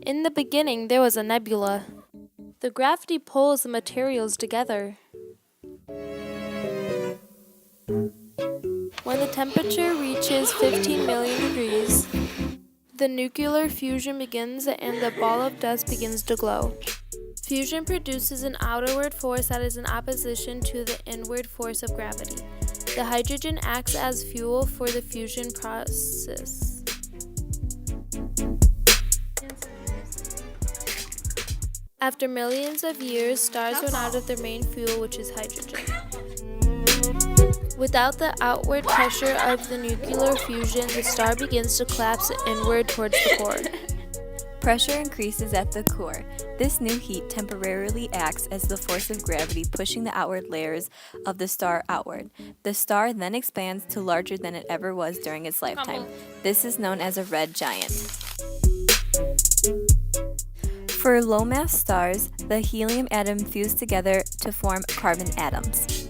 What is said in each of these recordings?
In the beginning, there was a nebula. The gravity pulls the materials together. When the temperature reaches 15 million degrees, the nuclear fusion begins and the ball of dust begins to glow. Fusion produces an outward force that is in opposition to the inward force of gravity. The hydrogen acts as fuel for the fusion process. After millions of years, stars run out of their main fuel, which is hydrogen. Without the outward pressure of the nuclear fusion, the star begins to collapse inward towards the core. Pressure increases at the core. This new heat temporarily acts as the force of gravity, pushing the outward layers of the star outward. The star then expands to larger than it ever was during its lifetime. This is known as a red giant. For low-mass stars, the helium atom fuse together to form carbon atoms.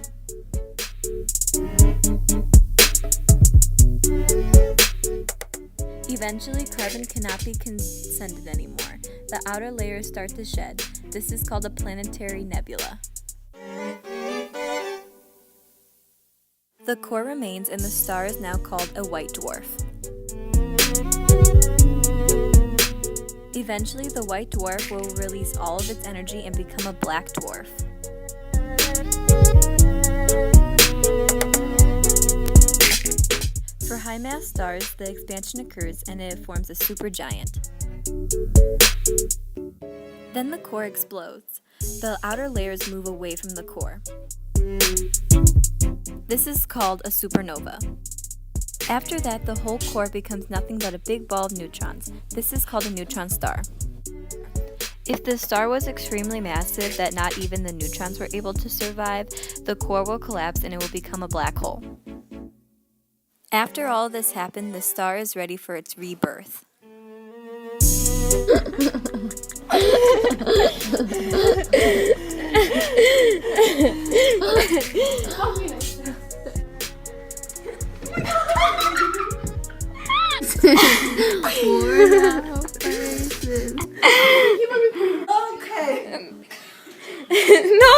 Eventually, carbon cannot be condensed anymore. The outer layers start to shed. This is called a planetary nebula. The core remains and the star is now called a white dwarf. Eventually, the white dwarf will release all of its energy and become a black dwarf. For high-mass stars, the expansion occurs and it forms a supergiant. Then the core explodes. The outer layers move away from the core. This is called a supernova. After that, the whole core becomes nothing but a big ball of neutrons. This is called a neutron star. If the star was extremely massive that not even the neutrons were able to survive, the core will collapse and it will become a black hole. After all this happened, the star is ready for its rebirth. No!